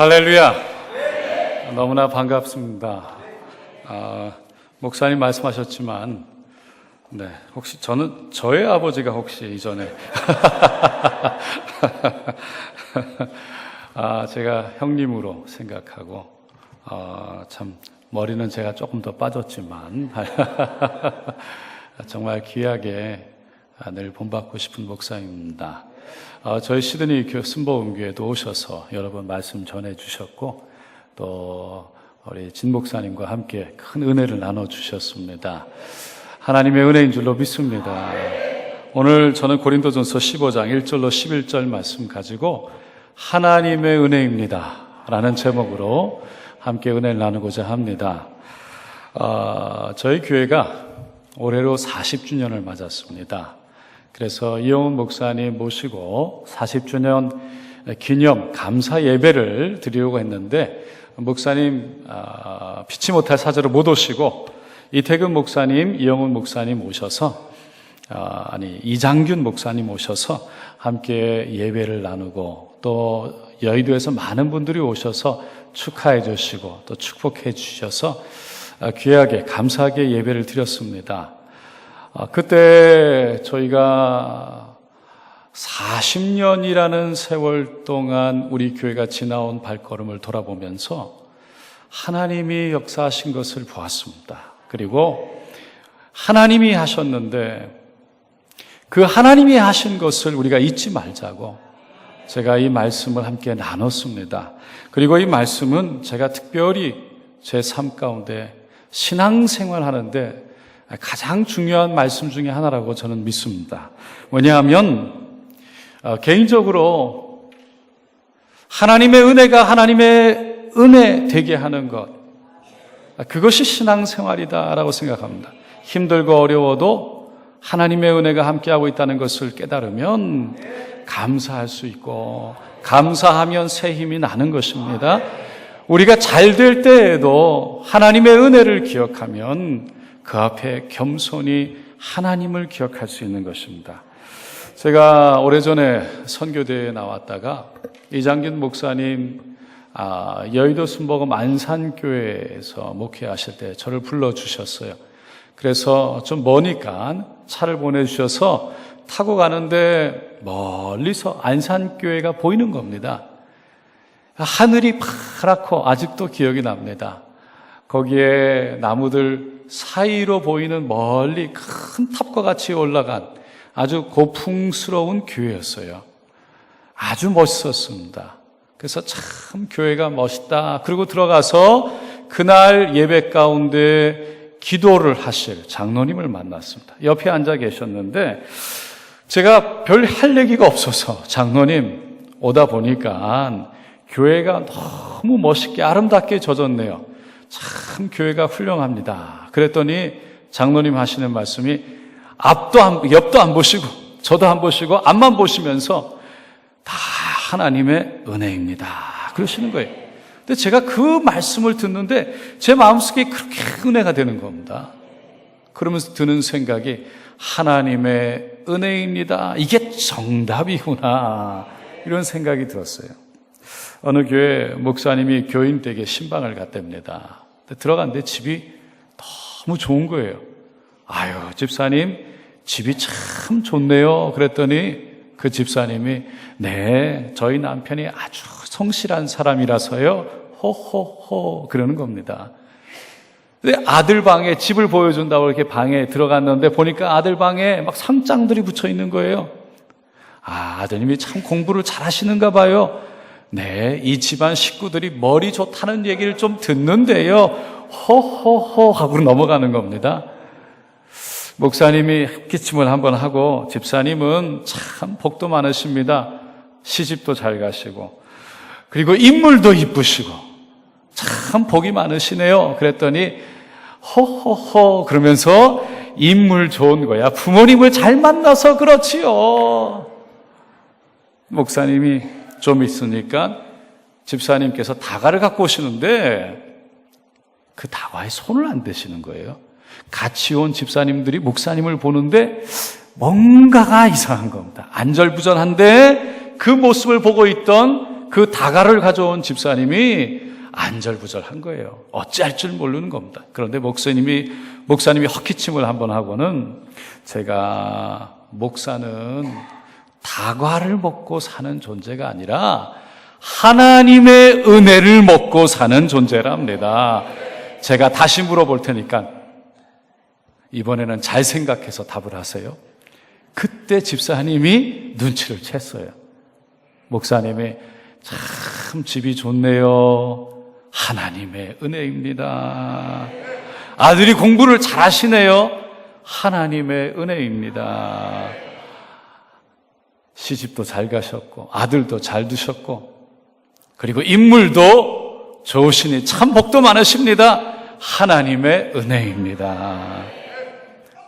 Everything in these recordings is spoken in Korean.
할렐루야. 너무나 반갑습니다. 목사님 말씀하셨지만, 혹시 저의 아버지가 혹시 이전에, 제가 형님으로 생각하고, 참, 머리는 제가 조금 더 빠졌지만, 정말 귀하게 늘 본받고 싶은 목사입니다. 저희 시드니 순복음교회도 오셔서 여러 번 말씀 전해주셨고, 또 우리 진 목사님과 함께 큰 은혜를 나눠주셨습니다. 하나님의 은혜인 줄로 믿습니다. 오늘 저는 고린도전서 15장 1절로 11절 말씀 가지고 하나님의 은혜입니다 라는 제목으로 함께 은혜를 나누고자 합니다. 저희 교회가 올해로 40주년을 맞았습니다. 그래서 이용훈 목사님 모시고 40주년 기념 감사 예배를 드리려고 했는데, 목사님 피치 못할 사정으로 못 오시고 이태근 목사님, 이용훈 목사님 오셔서 이장균 목사님 오셔서 함께 예배를 나누고, 또 여의도에서 많은 분들이 오셔서 축하해 주시고 또 축복해 주셔서 귀하게 감사하게 예배를 드렸습니다. 그때 저희가 40년이라는 세월 동안 우리 교회가 지나온 발걸음을 돌아보면서 하나님이 역사하신 것을 보았습니다. 그리고 하나님이 하셨는데 그 하나님이 하신 것을 우리가 잊지 말자고 제가 이 말씀을 함께 나눴습니다. 그리고 이 말씀은 제가 특별히 제 삶 가운데 신앙생활 하는데 가장 중요한 말씀 중에 하나라고 저는 믿습니다. 뭐냐하면 개인적으로 하나님의 은혜가 하나님의 은혜 되게 하는 것, 그것이 신앙생활이다라고 생각합니다. 힘들고 어려워도 하나님의 은혜가 함께하고 있다는 것을 깨달으면 감사할 수 있고, 감사하면 새 힘이 나는 것입니다. 우리가 잘 될 때에도 하나님의 은혜를 기억하면 그 앞에 겸손히 하나님을 기억할 수 있는 것입니다. 제가 오래전에 선교대회에 나왔다가 이장균 목사님 여의도 순복음 안산교회에서 목회하실 때 저를 불러주셨어요. 그래서 좀 머니까 차를 보내주셔서 타고 가는데 멀리서 안산교회가 보이는 겁니다. 하늘이 파랗고 아직도 기억이 납니다. 거기에 나무들 사이로 보이는 멀리 큰 탑과 같이 올라간 아주 고풍스러운 교회였어요. 아주 멋있었습니다. 그래서 참 교회가 멋있다. 그리고 들어가서 그날 예배 가운데 기도를 하실 장로님을 만났습니다. 옆에 앉아 계셨는데 제가 별 할 얘기가 없어서, 장로님 오다 보니까 교회가 너무 멋있게 아름답게 젖었네요. 참 교회가 훌륭합니다. 그랬더니 장로님 하시는 말씀이 옆도 안 보시고 저도 안 보시고 앞만 보시면서 다 하나님의 은혜입니다 그러시는 거예요. 근데 제가 그 말씀을 듣는데 제 마음속에 그렇게 은혜가 되는 겁니다. 그러면서 드는 생각이 하나님의 은혜입니다, 이게 정답이구나, 이런 생각이 들었어요. 어느 교회 목사님이 교인 댁에 신방을 갔답니다. 들어갔는데 집이 너무 좋은 거예요. 아유, 집사님 집이 참 좋네요. 그랬더니 그 집사님이 네, 저희 남편이 아주 성실한 사람이라서요, 호호호 그러는 겁니다. 근데 아들 방에 집을 보여준다고 이렇게 방에 들어갔는데 보니까 아들 방에 막 상장들이 붙여 있는 거예요. 아드님이 참 공부를 잘 하시는가 봐요. 네, 이 집안 식구들이 머리 좋다는 얘기를 좀 듣는데요, 호호호 하고 넘어가는 겁니다. 목사님이 기침을 한번 하고, 집사님은 참 복도 많으십니다. 시집도 잘 가시고 그리고 인물도 이쁘시고 참 복이 많으시네요. 그랬더니 호호호 그러면서 인물 좋은 거야, 부모님을 잘 만나서 그렇지요. 목사님이 좀 있으니까 집사님께서 다가를 갖고 오시는데 그 다과에 손을 안 대시는 거예요. 같이 온 집사님들이 목사님을 보는데 뭔가가 이상한 겁니다. 안절부절한데 그 모습을 보고 있던 그 다가를 가져온 집사님이 안절부절한 거예요. 어찌할 줄 모르는 겁니다. 그런데 목사님이 헛기침을 한번 하고는 제가 목사는 다과를 먹고 사는 존재가 아니라 하나님의 은혜를 먹고 사는 존재랍니다. 제가 다시 물어볼 테니까 이번에는 잘 생각해서 답을 하세요. 그때 집사님이 눈치를 챘어요. 목사님이 참 집이 좋네요. 하나님의 은혜입니다. 아들이 공부를 잘하시네요. 하나님의 은혜입니다. 시집도 잘 가셨고 아들도 잘 두셨고 그리고 인물도 좋으시니 참 복도 많으십니다. 하나님의 은혜입니다.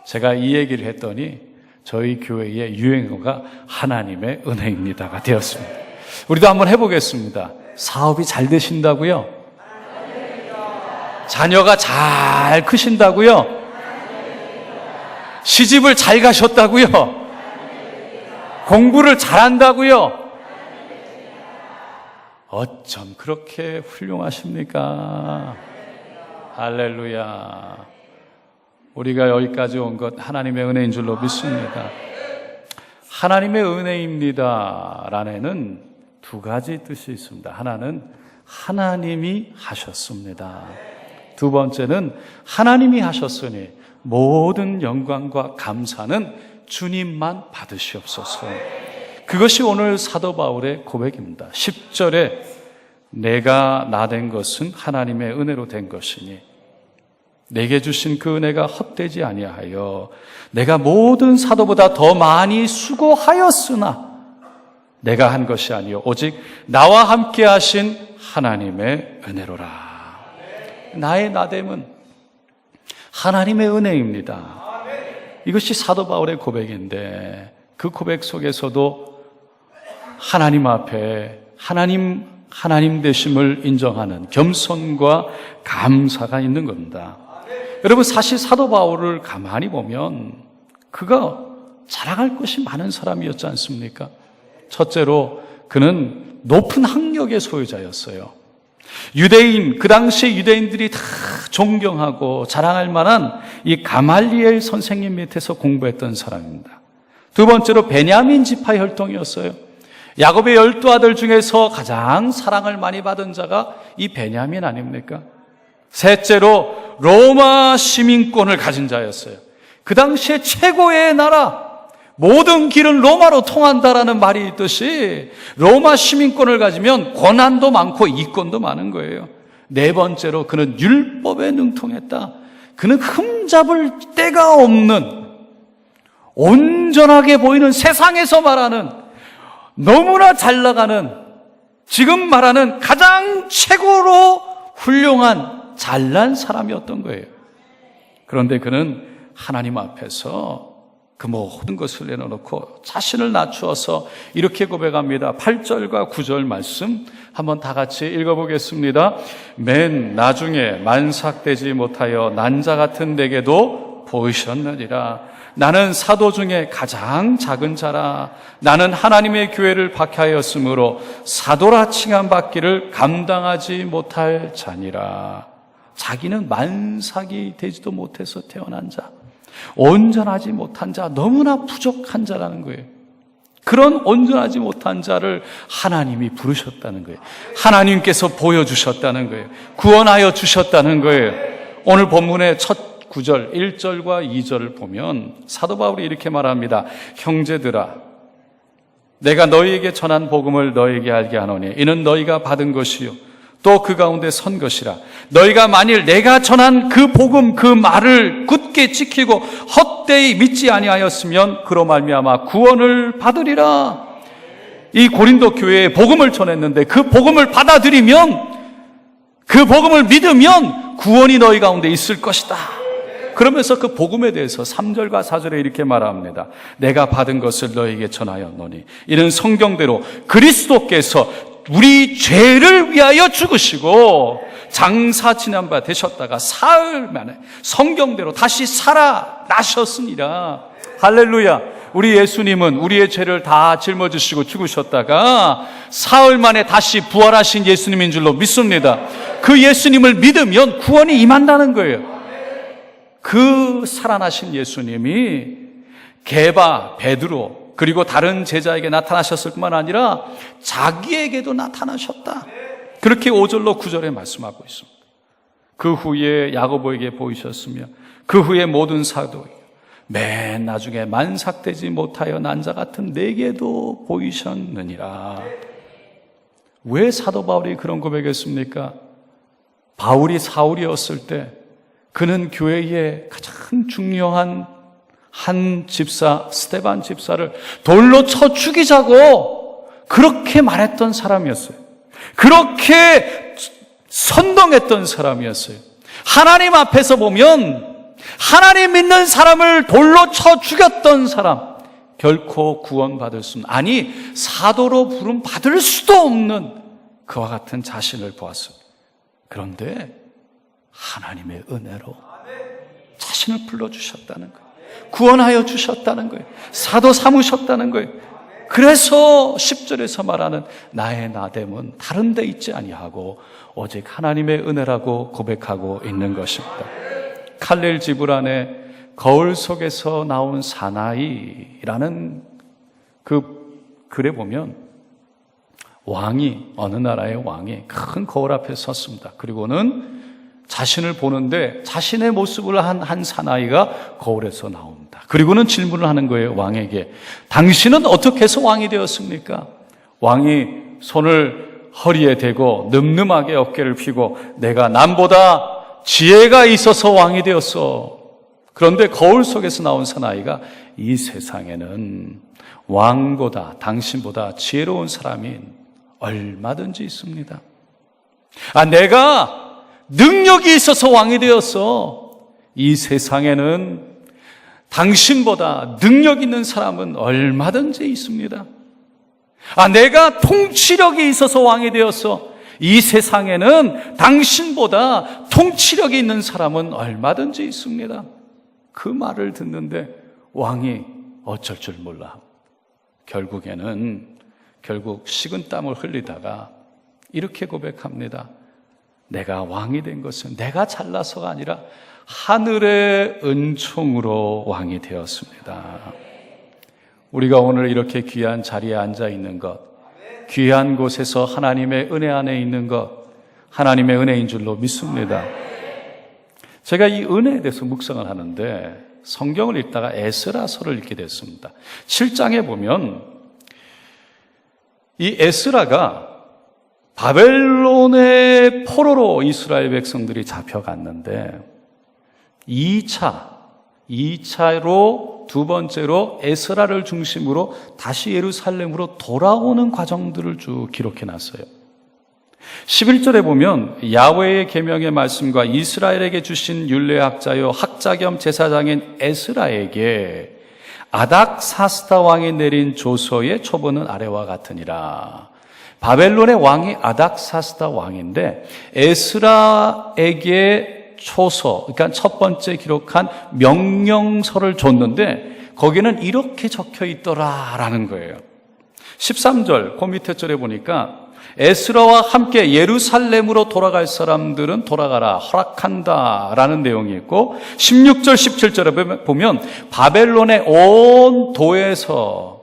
제가 이 얘기를 했더니 저희 교회의 유행어가 하나님의 은혜입니다가 되었습니다. 우리도 한번 해보겠습니다. 사업이 잘 되신다고요? 자녀가 잘 크신다고요? 시집을 잘 가셨다고요? 공부를 잘한다고요? 어쩜 그렇게 훌륭하십니까? 할렐루야. 우리가 여기까지 온 것 하나님의 은혜인 줄로 믿습니다. 하나님의 은혜입니다 라는 두 가지 뜻이 있습니다. 하나는 하나님이 하셨습니다. 두 번째는 하나님이 하셨으니 모든 영광과 감사는 주님만 받으시옵소서. 그것이 오늘 사도 바울의 고백입니다. 10절에 내가 나 된 것은 하나님의 은혜로 된 것이니 내게 주신 그 은혜가 헛되지 아니하여 내가 모든 사도보다 더 많이 수고하였으나 내가 한 것이 아니요 오직 나와 함께 하신 하나님의 은혜로라. 나의 나됨은 하나님의 은혜입니다. 이것이 사도 바울의 고백인데 그 고백 속에서도 하나님 앞에 하나님 되심을 인정하는 겸손과 감사가 있는 겁니다. 여러분 사실 사도 바울을 가만히 보면 그가 자랑할 것이 많은 사람이었지 않습니까? 첫째로 그는 높은 학력의 소유자였어요. 유대인, 그 당시에 유대인들이 다 존경하고 자랑할 만한 이 가말리엘 선생님 밑에서 공부했던 사람입니다. 두 번째로 베냐민 지파 혈통이었어요. 야곱의 12아들 중에서 가장 사랑을 많이 받은 자가 이 베냐민 아닙니까? 셋째로 로마 시민권을 가진 자였어요. 그 당시에 최고의 나라, 모든 길은 로마로 통한다라는 말이 있듯이 로마 시민권을 가지면 권한도 많고 이권도 많은 거예요. 네 번째로 그는 율법에 능통했다. 그는 흠잡을 데가 없는 온전하게 보이는 세상에서 말하는 너무나 잘 나가는 지금 말하는 가장 최고로 훌륭한 잘난 사람이었던 거예요. 그런데 그는 하나님 앞에서 그 모든 것을 내려놓고 자신을 낮추어서 이렇게 고백합니다. 8절과 9절 말씀 한번 다 같이 읽어보겠습니다. 맨 나중에 만삭되지 못하여 난자 같은 내게도 보이셨느니라. 나는 사도 중에 가장 작은 자라. 나는 하나님의 교회를 박해하였으므로 사도라 칭함받기를 감당하지 못할 자니라. 자기는 만삭이 되지도 못해서 태어난 자, 온전하지 못한 자, 너무나 부족한 자라는 거예요. 그런 온전하지 못한 자를 하나님이 부르셨다는 거예요. 하나님께서 보여주셨다는 거예요. 구원하여 주셨다는 거예요. 오늘 본문의 첫 9절, 1절과 2절을 보면 사도 바울이 이렇게 말합니다. 형제들아, 내가 너희에게 전한 복음을 너희에게 알게 하노니 이는 너희가 받은 것이요 또 그 가운데 선 것이라. 너희가 만일 내가 전한 그 복음, 그 말을 굳게 지키고 헛되이 믿지 아니하였으면 그로 말미암아 구원을 받으리라. 이 고린도 교회에 복음을 전했는데 그 복음을 받아들이면, 그 복음을 믿으면 구원이 너희 가운데 있을 것이다. 그러면서 그 복음에 대해서 3절과 4절에 이렇게 말합니다. 내가 받은 것을 너희에게 전하였노니 이는 성경대로 그리스도께서 우리 죄를 위하여 죽으시고 장사 지난 바 되셨다가 사흘 만에 성경대로 다시 살아나셨으니라. 할렐루야. 우리 예수님은 우리의 죄를 다 짊어지시고 죽으셨다가 사흘 만에 다시 부활하신 예수님인 줄로 믿습니다. 그 예수님을 믿으면 구원이 임한다는 거예요. 그 살아나신 예수님이 게바, 베드로 그리고 다른 제자에게 나타나셨을 뿐만 아니라 자기에게도 나타나셨다. 그렇게 5절로 9절에 말씀하고 있습니다. 그 후에 야고보에게 보이셨으며 그 후에 모든 사도에게 맨 나중에 만삭되지 못하여 난 자 같은 내게도 보이셨느니라. 왜 사도 바울이 그런 고백했습니까? 바울이 사울이었을 때 그는 교회의 가장 중요한 한 집사 스데반 집사를 돌로 쳐 죽이자고 그렇게 말했던 사람이었어요. 그렇게 선동했던 사람이었어요. 하나님 앞에서 보면 하나님 믿는 사람을 돌로 쳐 죽였던 사람, 결코 구원받을 수는, 아니 사도로 부름 받을 수도 없는 그와 같은 자신을 보았습니다. 그런데 하나님의 은혜로 자신을 불러주셨다는 거예요. 구원하여 주셨다는 거예요. 사도 삼으셨다는 거예요. 그래서 10절에서 말하는 나의 나됨은 다른 데 있지 아니하고 오직 하나님의 은혜라고 고백하고 있는 것입니다. 칼릴 지브란의 거울 속에서 나온 사나이라는 그 글에 보면 왕이, 어느 나라의 왕이 큰 거울 앞에 섰습니다. 그리고는 자신을 보는데 자신의 모습을 한 사나이가 거울에서 나옵니다. 그리고는 질문을 하는 거예요, 왕에게. 당신은 어떻게 해서 왕이 되었습니까? 왕이 손을 허리에 대고 늠름하게 어깨를 펴고 내가 남보다 지혜가 있어서 왕이 되었어. 그런데 거울 속에서 나온 사나이가 이 세상에는 왕보다, 당신보다 지혜로운 사람이 얼마든지 있습니다. 내가 능력이 있어서 왕이 되었어. 이 세상에는 당신보다 능력 있는 사람은 얼마든지 있습니다. 내가 통치력이 있어서 왕이 되었어. 이 세상에는 당신보다 통치력이 있는 사람은 얼마든지 있습니다. 그 말을 듣는데 왕이 어쩔 줄 몰라. 결국 식은땀을 흘리다가 이렇게 고백합니다. 내가 왕이 된 것은 내가 잘나서가 아니라 하늘의 은총으로 왕이 되었습니다. 우리가 오늘 이렇게 귀한 자리에 앉아 있는 것, 귀한 곳에서 하나님의 은혜 안에 있는 것, 하나님의 은혜인 줄로 믿습니다. 제가 이 은혜에 대해서 묵상을 하는데 성경을 읽다가 에스라서를 읽게 됐습니다. 7장에 보면 이 에스라가 바벨론의 포로로 이스라엘 백성들이 잡혀갔는데 2차로 두 번째로 에스라를 중심으로 다시 예루살렘으로 돌아오는 과정들을 쭉 기록해놨어요. 11절에 보면 야훼의 계명의 말씀과 이스라엘에게 주신 율례학자요 학자 겸 제사장인 에스라에게 아닥사스다 왕이 내린 조서의 초본은 아래와 같으니라. 바벨론의 왕이 아닥사스다 왕인데 에스라에게 초서, 그러니까 첫 번째 기록한 명령서를 줬는데 거기는 이렇게 적혀 있더라라는 거예요. 13절, 그 밑에 절에 보니까 에스라와 함께 예루살렘으로 돌아갈 사람들은 돌아가라, 허락한다라는 내용이 있고 16절, 17절에 보면 바벨론의 온 도에서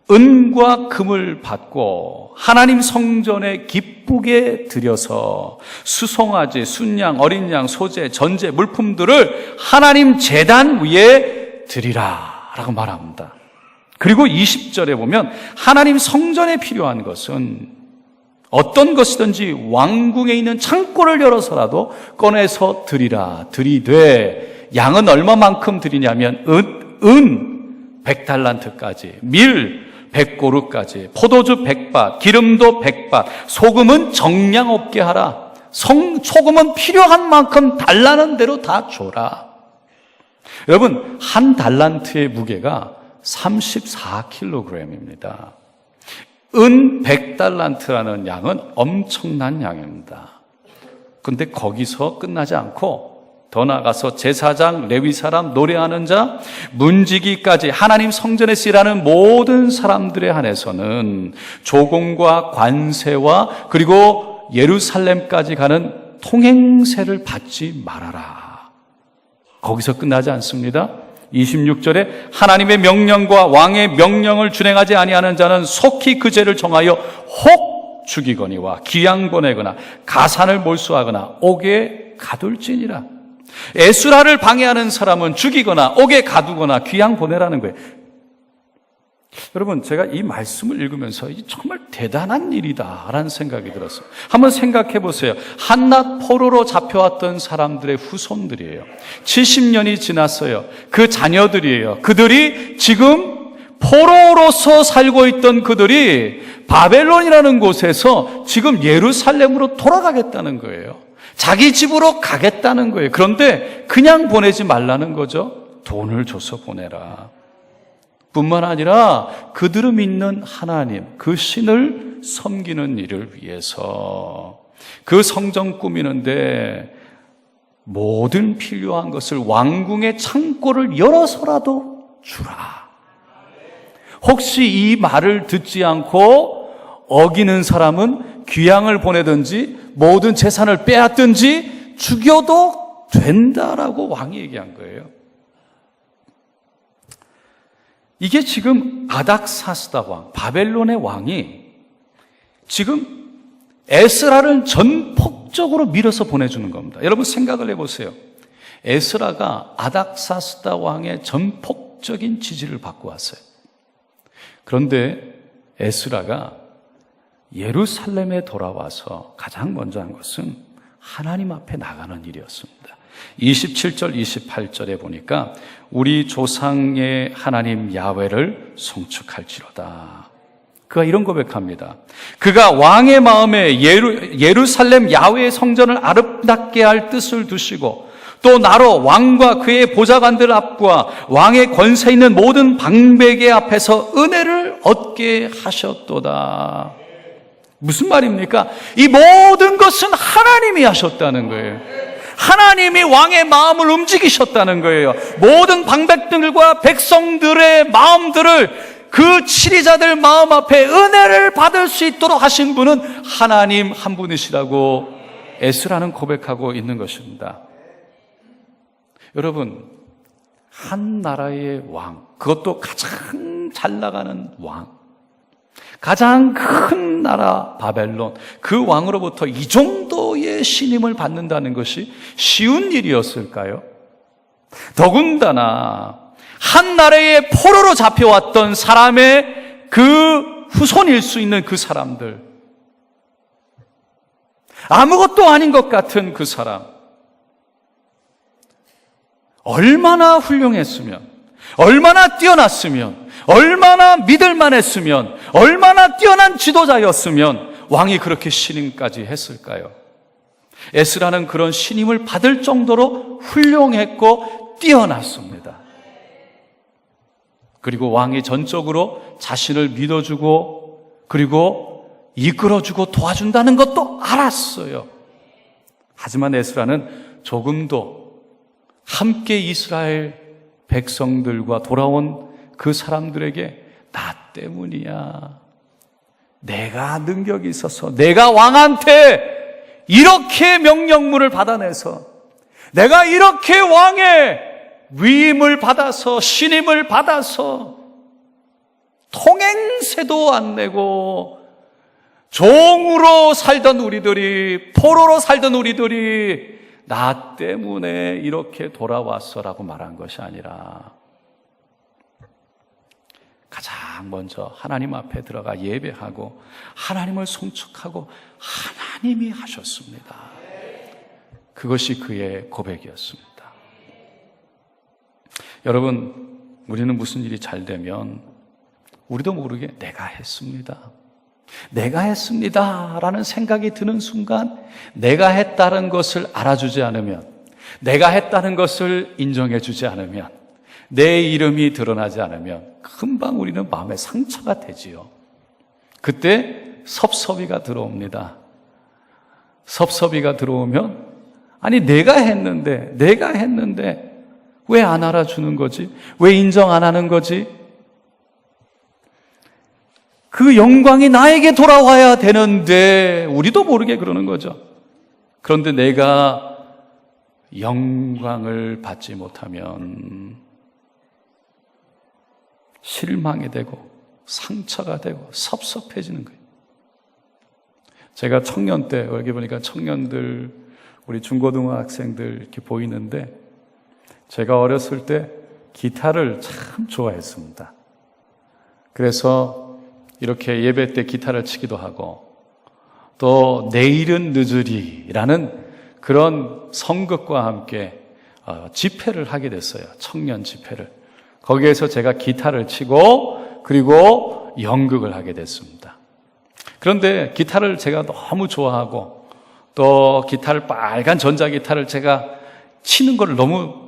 은과 금을 받고 하나님 성전에 기쁘게 들여서 수송아지, 순양, 어린 양, 소재, 전제, 물품들을 하나님 제단 위에 드리라 라고 말합니다. 그리고 20절에 보면 하나님 성전에 필요한 것은 어떤 것이든지 왕궁에 있는 창고를 열어서라도 꺼내서 드리라. 드리되 양은 얼마만큼 드리냐면 은 100달란트까지, 밀 100고루까지, 포도주 100밭, 기름도 100밭, 소금은 정량 없게 하라. 소금은 필요한 만큼 달라는 대로 다 줘라. 여러분, 한 달란트의 무게가 34kg입니다. 은 100달란트라는 양은 엄청난 양입니다. 그런데 거기서 끝나지 않고 더 나아가서 제사장, 레위 사람, 노래하는 자, 문지기까지 하나님 성전에서 일하는 모든 사람들에 한해서는 조공과 관세와 그리고 예루살렘까지 가는 통행세를 받지 말아라. 거기서 끝나지 않습니다. 26절에 하나님의 명령과 왕의 명령을 준행하지 아니하는 자는 속히 그 죄를 정하여 혹 죽이거니와 귀양 보내거나 가산을 몰수하거나 옥에 가둘지니라. 에스라를 방해하는 사람은 죽이거나 옥에 가두거나 귀양 보내라는 거예요. 여러분, 제가 이 말씀을 읽으면서 정말 대단한 일이다라는 생각이 들었어요. 한번 생각해 보세요. 한낱 포로로 잡혀왔던 사람들의 후손들이에요. 70년이 지났어요. 그 자녀들이에요. 그들이 지금 포로로서 살고 있던 그들이 바벨론이라는 곳에서 지금 예루살렘으로 돌아가겠다는 거예요. 자기 집으로 가겠다는 거예요. 그런데 그냥 보내지 말라는 거죠. 돈을 줘서 보내라. 뿐만 아니라 그들을 믿는 하나님, 그 신을 섬기는 일을 위해서 그 성전 꾸미는데 모든 필요한 것을 왕궁의 창고를 열어서라도 주라. 혹시 이 말을 듣지 않고 어기는 사람은 귀양을 보내든지 모든 재산을 빼앗든지 죽여도 된다라고 왕이 얘기한 거예요. 이게 지금 아닥사스다 왕, 바벨론의 왕이 지금 에스라를 전폭적으로 밀어서 보내주는 겁니다. 여러분 생각을 해보세요. 에스라가 아닥사스다 왕의 전폭적인 지지를 받고 왔어요. 그런데 에스라가 예루살렘에 돌아와서 가장 먼저 한 것은 하나님 앞에 나가는 일이었습니다. 27절, 28절에 보니까 우리 조상의 하나님 야훼를 송축할지로다. 그가 이런 고백합니다. 그가 왕의 마음에 예루살렘 야훼의 성전을 아름답게 할 뜻을 두시고 또 나로 왕과 그의 보좌관들 앞과 왕의 권세 있는 모든 방백의 앞에서 은혜를 얻게 하셨도다. 무슨 말입니까? 이 모든 것은 하나님이 하셨다는 거예요. 하나님이 왕의 마음을 움직이셨다는 거예요. 모든 방백들과 백성들의 마음들을 그 치리자들 마음 앞에 은혜를 받을 수 있도록 하신 분은 하나님 한 분이시라고 에스라는 고백하고 있는 것입니다. 여러분, 한 나라의 왕, 그것도 가장 잘 나가는 왕, 가장 큰 나라 바벨론, 그 왕으로부터 이 정도의 신임을 받는다는 것이 쉬운 일이었을까요? 더군다나 한 나라의 포로로 잡혀왔던 사람의 그 후손일 수 있는 그 사람들, 아무것도 아닌 것 같은 그 사람, 얼마나 훌륭했으면, 얼마나 뛰어났으면, 얼마나 믿을만 했으면, 얼마나 뛰어난 지도자였으면 왕이 그렇게 신임까지 했을까요? 에스라는 그런 신임을 받을 정도로 훌륭했고 뛰어났습니다. 그리고 왕이 전적으로 자신을 믿어주고 그리고 이끌어주고 도와준다는 것도 알았어요. 하지만 에스라는 조금도 함께 이스라엘 백성들과 돌아온 그 사람들에게 나 때문이야, 내가 능력이 있어서 내가 왕한테 이렇게 명령문을 받아내서 내가 이렇게 왕의 위임을 받아서 신임을 받아서 통행세도 안 내고 종으로 살던 우리들이, 포로로 살던 우리들이 나 때문에 이렇게 돌아왔어라고 말한 것이 아니라 가장 먼저 하나님 앞에 들어가 예배하고 하나님을 송축하고 하나님이 하셨습니다. 그것이 그의 고백이었습니다. 여러분, 우리는 무슨 일이 잘 되면 우리도 모르게 내가 했습니다, 내가 했습니다 라는 생각이 드는 순간 내가 했다는 것을 알아주지 않으면, 내가 했다는 것을 인정해 주지 않으면, 내 이름이 드러나지 않으면 금방 우리는 마음에 상처가 되지요. 그때 섭섭이가 들어옵니다. 섭섭이가 들어오면 아니 내가 했는데 왜 안 알아주는 거지? 왜 인정 안 하는 거지? 그 영광이 나에게 돌아와야 되는데 우리도 모르게 그러는 거죠. 그런데 내가 영광을 받지 못하면 실망이 되고 상처가 되고 섭섭해지는 거예요. 제가 청년 때 여기 보니까 청년들, 우리 중고등학생들 이렇게 보이는데 제가 어렸을 때 기타를 참 좋아했습니다. 그래서 이렇게 예배 때 기타를 치기도 하고 또 내일은 늦으리라는 그런 성극과 함께 집회를 하게 됐어요. 청년 집회를. 거기에서 제가 기타를 치고 그리고 연극을 하게 됐습니다. 그런데 기타를 제가 너무 좋아하고 또 기타를 빨간 전자기타를 제가 치는 걸 너무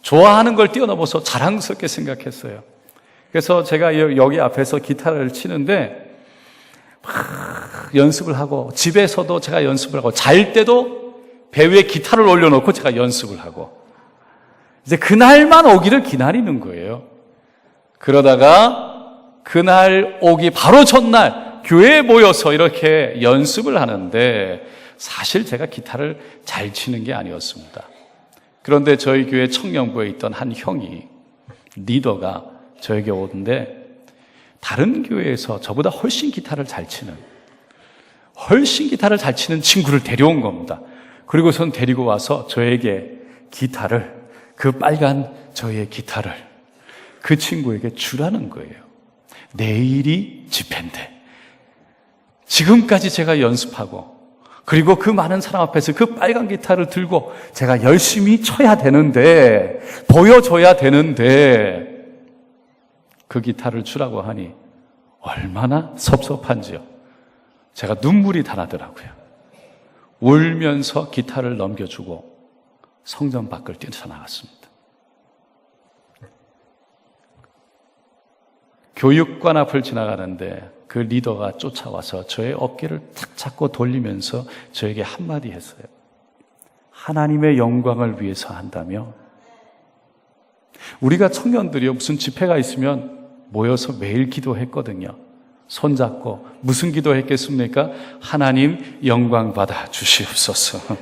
좋아하는 걸 뛰어넘어서 자랑스럽게 생각했어요. 그래서 제가 여기 앞에서 기타를 치는데 막 연습을 하고 집에서도 제가 연습을 하고 잘 때도 배 위에 기타를 올려놓고 제가 연습을 하고 이제 그날만 오기를 기다리는 거예요. 그러다가 그날 오기 바로 전날 교회에 모여서 이렇게 연습을 하는데 사실 제가 기타를 잘 치는 게 아니었습니다. 그런데 저희 교회 청년부에 있던 한 형이 리더가 저에게 오는데 다른 교회에서 저보다 훨씬 기타를 잘 치는 친구를 데려온 겁니다. 그리고선 데리고 와서 저에게 기타를, 그 빨간 저의 기타를 그 친구에게 주라는 거예요. 내일이 집회인데 지금까지 제가 연습하고 그리고 그 많은 사람 앞에서 그 빨간 기타를 들고 제가 열심히 쳐야 되는데, 보여줘야 되는데 그 기타를 주라고 하니 얼마나 섭섭한지요. 제가 눈물이 다 나더라고요. 울면서 기타를 넘겨주고 성전 밖을 뛰쳐나갔습니다. 교육관 앞을 지나가는데 그 리더가 쫓아와서 저의 어깨를 탁 잡고 돌리면서 저에게 한마디 했어요. 하나님의 영광을 위해서 한다며? 우리가 청년들이요, 무슨 집회가 있으면 모여서 매일 기도했거든요. 손잡고 무슨 기도했겠습니까? 하나님 영광 받아 주시옵소서.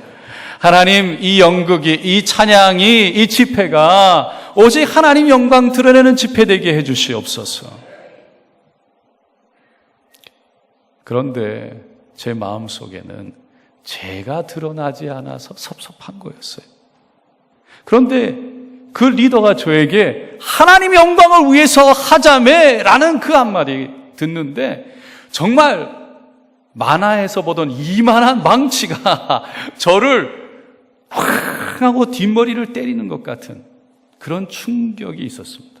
하나님, 이 연극이, 이 찬양이, 이 집회가 오직 하나님 영광 드러내는 집회 되게 해 주시옵소서. 그런데 제 마음속에는 제가 드러나지 않아서 섭섭한 거였어요. 그런데 그 리더가 저에게 하나님 영광을 위해서 하자매 라는 그 한마디 듣는데 정말 만화에서 보던 이만한 망치가 저를 확 하고 뒷머리를 때리는 것 같은 그런 충격이 있었습니다.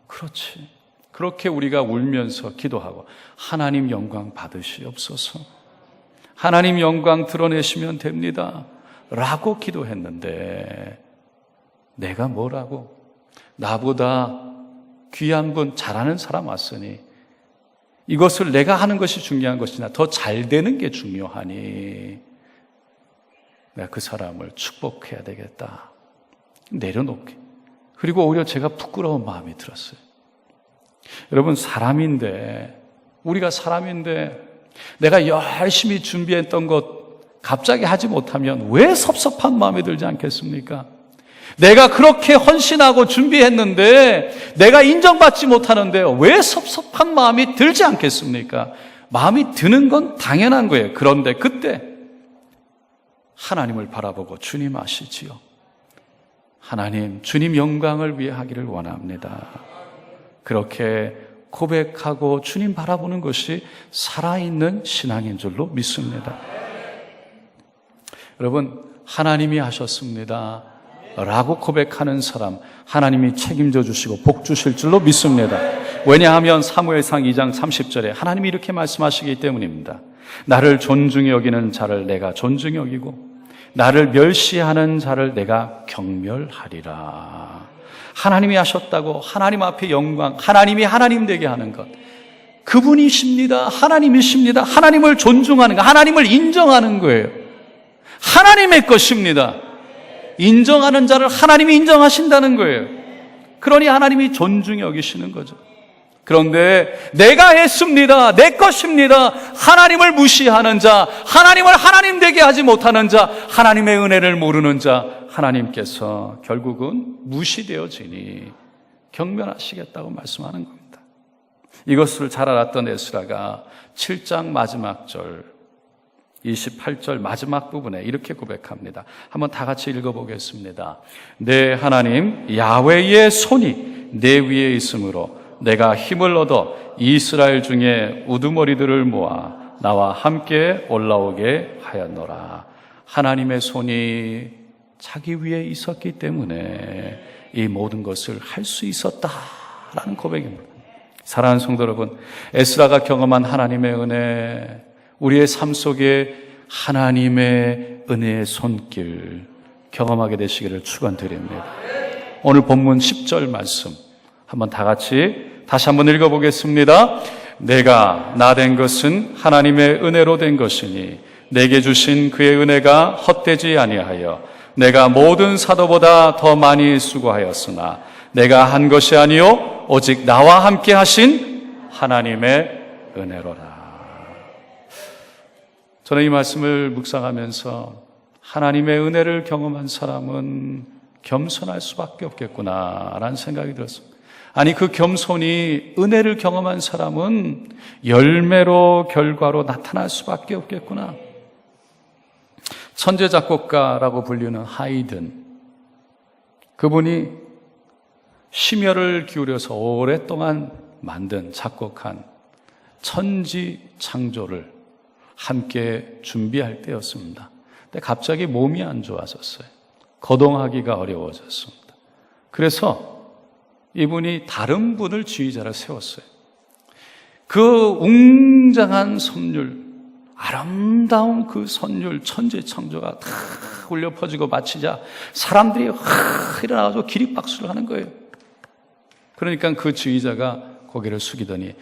그렇지. 그렇게 우리가 울면서 기도하고 하나님 영광 받으시옵소서. 하나님 영광 드러내시면 됩니다. 라고 기도했는데 내가 뭐라고? 나보다 귀한 분, 잘하는 사람 왔으니 이것을 내가 하는 것이 중요한 것이나 더 잘 되는 게 중요하니 내가 그 사람을 축복해야 되겠다. 내려놓게. 그리고 오히려 제가 부끄러운 마음이 들었어요. 여러분, 우리가 사람인데 내가 열심히 준비했던 것 갑자기 하지 못하면 왜 섭섭한 마음이 들지 않겠습니까? 내가 그렇게 헌신하고 준비했는데 내가 인정받지 못하는데 왜 섭섭한 마음이 들지 않겠습니까? 마음이 드는 건 당연한 거예요. 그런데 그때 하나님을 바라보고 주님 아시지요? 하나님, 주님 영광을 위해 하기를 원합니다. 그렇게 고백하고 주님 바라보는 것이 살아있는 신앙인 줄로 믿습니다. 여러분, 하나님이 하셨습니다 라고 고백하는 사람, 하나님이 책임져 주시고 복 주실 줄로 믿습니다. 왜냐하면 사무엘상 2장 30절에 하나님이 이렇게 말씀하시기 때문입니다. 나를 존중히 여기는 자를 내가 존중히 여기고 나를 멸시하는 자를 내가 경멸하리라. 하나님이 하셨다고 하나님 앞에 영광, 하나님이 하나님 되게 하는 것, 그분이십니다. 하나님이십니다. 하나님을 존중하는 것, 하나님을 인정하는 거예요. 하나님의 것입니다. 인정하는 자를 하나님이 인정하신다는 거예요. 그러니 하나님이 존중히 여기시는 거죠. 그런데 내가 했습니다, 내 것입니다, 하나님을 무시하는 자, 하나님을 하나님 되게 하지 못하는 자, 하나님의 은혜를 모르는 자, 하나님께서 결국은 무시되어지니 경멸하시겠다고 말씀하는 겁니다. 이것을 잘 알았던 에스라가 7장 마지막 절 28절 마지막 부분에 이렇게 고백합니다. 한번 다 같이 읽어보겠습니다. 내 하나님 야훼의 손이 내 위에 있으므로 내가 힘을 얻어 이스라엘 중에 우두머리들을 모아 나와 함께 올라오게 하였노라. 하나님의 손이 자기 위에 있었기 때문에 이 모든 것을 할 수 있었다라는 고백입니다. 사랑하는 성도 여러분, 에스라가 경험한 하나님의 은혜, 우리의 삶 속에 하나님의 은혜의 손길 경험하게 되시기를 축원드립니다. 오늘 본문 10절 말씀 한번 다 같이 다시 한번 읽어보겠습니다. 내가 나 된 것은 하나님의 은혜로 된 것이니 내게 주신 그의 은혜가 헛되지 아니하여 내가 모든 사도보다 더 많이 수고하였으나 내가 한 것이 아니요 오직 나와 함께 하신 하나님의 은혜로라. 저는 이 말씀을 묵상하면서 하나님의 은혜를 경험한 사람은 겸손할 수밖에 없겠구나라는 생각이 들었습니다. 아니, 그 겸손이 은혜를 경험한 사람은 열매로 결과로 나타날 수밖에 없겠구나. 천재 작곡가라고 불리는 하이든, 그분이 심혈을 기울여서 오랫동안 만든 작곡한 천지 창조를 함께 준비할 때였습니다. 근데 갑자기 몸이 안 좋아졌어요. 거동하기가 어려워졌습니다. 그래서 이분이 다른 분을 지휘자로 세웠어요. 그 웅장한 선율, 아름다운 그 선율, 천지 창조가 다 울려 퍼지고 마치자 사람들이 일어나가지고 기립박수를 하는 거예요. 그러니까 그 지휘자가 고개를 숙이더니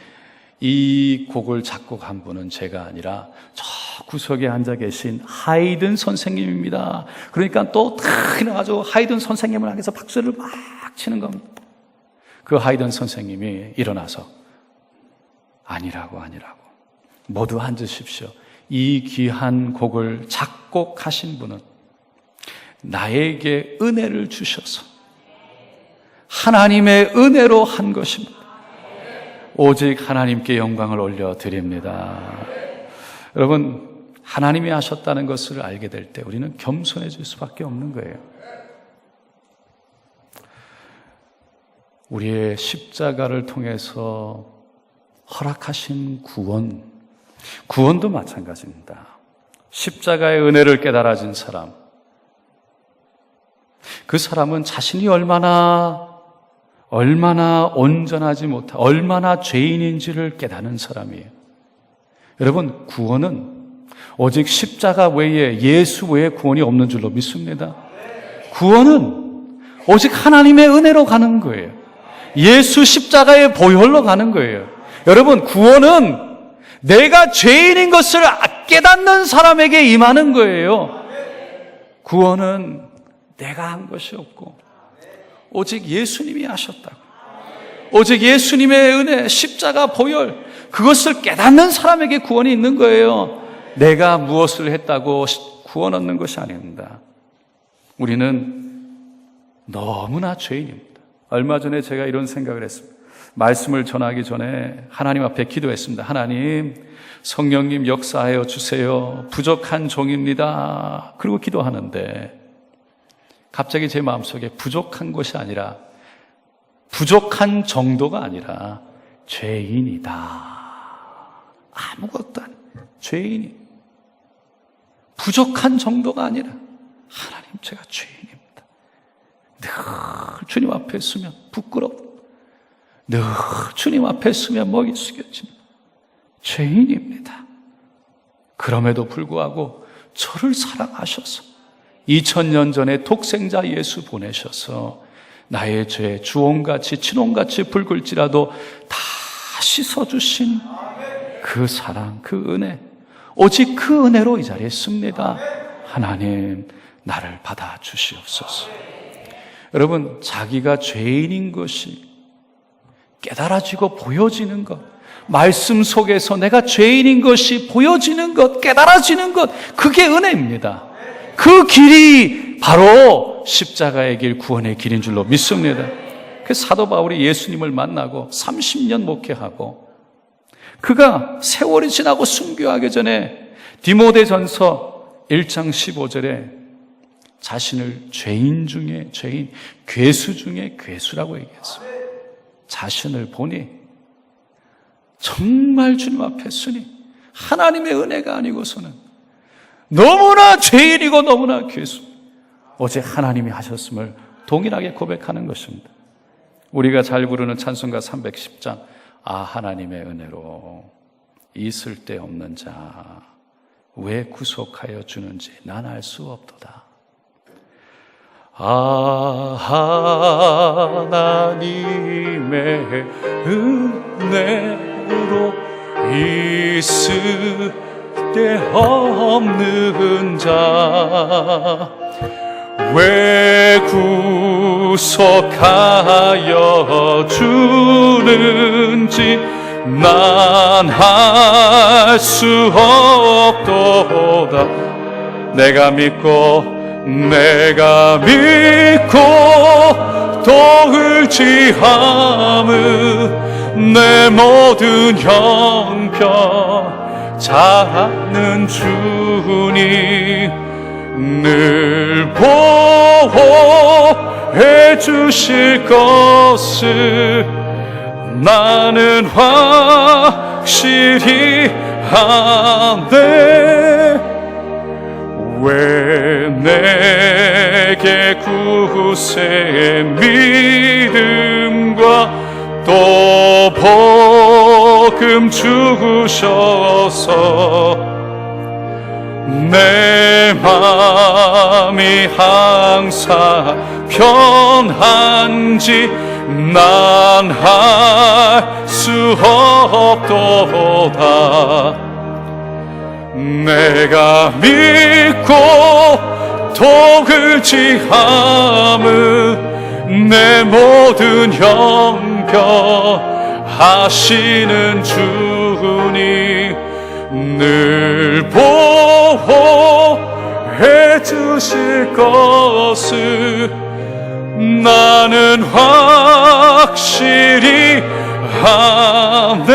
이 곡을 작곡한 분은 제가 아니라 저 구석에 앉아 계신 하이든 선생님입니다. 그러니까 또 탁 일어나가지고 하이든 선생님을 향해서 박수를 막 치는 겁니다. 그 하이든 선생님이 일어나서 아니라고 모두 앉으십시오. 이 귀한 곡을 작곡하신 분은 나에게 은혜를 주셔서 하나님의 은혜로 한 것입니다. 오직 하나님께 영광을 올려드립니다. 여러분, 하나님이 하셨다는 것을 알게 될 때 우리는 겸손해질 수밖에 없는 거예요. 우리의 십자가를 통해서 허락하신 구원도 마찬가지입니다. 십자가의 은혜를 깨달아진 사람, 그 사람은 자신이 얼마나 온전하지 못한, 얼마나 죄인인지를 깨닫는 사람이에요. 여러분, 구원은 오직 십자가 외에, 예수 외에 구원이 없는 줄로 믿습니다. 구원은 오직 하나님의 은혜로 가는 거예요. 예수 십자가의 보혈로 가는 거예요. 여러분, 구원은 내가 죄인인 것을 깨닫는 사람에게 임하는 거예요. 구원은 내가 한 것이 없고 오직 예수님이 하셨다고. 오직 예수님의 은혜, 십자가 보혈, 그것을 깨닫는 사람에게 구원이 있는 거예요. 내가 무엇을 했다고 구원 얻는 것이 아닙니다. 우리는 너무나 죄인입니다. 얼마 전에 제가 이런 생각을 했습니다. 말씀을 전하기 전에 하나님 앞에 기도했습니다. 하나님, 성령님 역사하여 주세요. 부족한 종입니다. 그리고 기도하는데 갑자기 제 마음속에 부족한 것이 아니라, 부족한 정도가 아니라 죄인이다. 아무것도 아니에요. 죄인이. 부족한 정도가 아니라 하나님, 제가 죄인입니다. 늘 주님 앞에 서면 부끄럽고 늘 주님 앞에 서면 목이 숙여집니다. 죄인입니다. 그럼에도 불구하고 저를 사랑하셔서 2000년 전에 독생자 예수 보내셔서 나의 죄 주홍같이 진홍같이 붉을지라도 다 씻어주신 그 사랑, 그 은혜, 오직 그 은혜로 이 자리에 있습니다. 하나님 나를 받아주시옵소서. 여러분, 자기가 죄인인 것이 깨달아지고 보여지는 것, 말씀 속에서 내가 죄인인 것이 보여지는 것, 깨달아지는 것, 그게 은혜입니다. 그 길이 바로 십자가의 길, 구원의 길인 줄로 믿습니다. 그 사도 바울이 예수님을 만나고 30년 목회하고 그가 세월이 지나고 순교하기 전에 디모데전서 1장 15절에 자신을 죄인 중에 죄인, 괴수 중에 괴수라고 얘기했습니다. 자신을 보니 정말 주님 앞에 서니 하나님의 은혜가 아니고서는 너무나 죄인이고 너무나 괴수, 오직 하나님이 하셨음을 동일하게 고백하는 것입니다. 우리가 잘 부르는 찬송가 310장, 아 하나님의 은혜로 이 쓸데없는 자 왜 구속하여 주는지 난 알 수 없도다. 아 하나님의 은혜로 이 쓸데없는 자 왜 구속하여 주는지 난 알 수 없도다. 내가 믿고 또 의지함은 내 모든 형편 자는 주님 늘 보호해 주실 것을 나는 확실히 아네. 왜 내게 구세의 믿음과 또 복음 주셔서 내 마음이 항상 편한지 난 알 수 없도다. 내가 믿고 또 의지함은 내 모든 형편 하시는 주님 늘 보호해 주실 것을 나는 확실히 아네.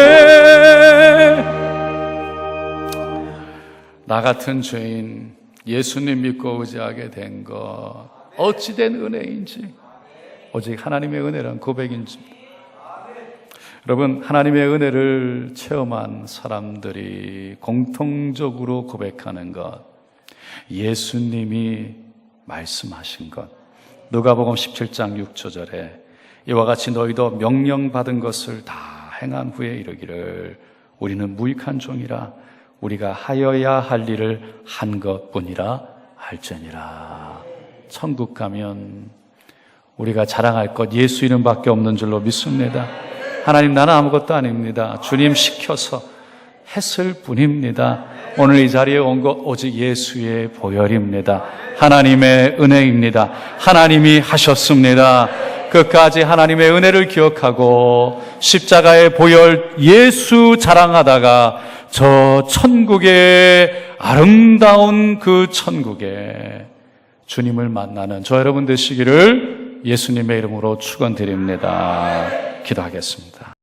나 같은 죄인 예수님 믿고 의지하게 된 것 어찌된 은혜인지 오직 하나님의 은혜란 고백인지. 여러분, 하나님의 은혜를 체험한 사람들이 공통적으로 고백하는 것, 예수님이 말씀하신 것. 누가복음 17장 6절에 이와 같이 너희도 명령받은 것을 다 행한 후에 이르기를 우리는 무익한 종이라 우리가 하여야 할 일을 한 것뿐이라 할지니라. 천국 가면 우리가 자랑할 것 예수 이름밖에 없는 줄로 믿습니다. 하나님, 나는 아무것도 아닙니다. 주님 시켜서 했을 뿐입니다. 오늘 이 자리에 온 것 오직 예수의 보혈입니다. 하나님의 은혜입니다. 하나님이 하셨습니다. 끝까지 하나님의 은혜를 기억하고 십자가의 보혈 예수 자랑하다가 저 천국의 아름다운 그 천국에 주님을 만나는 저 여러분 되시기를 예수님의 이름으로 축원드립니다. 기도하겠습니다.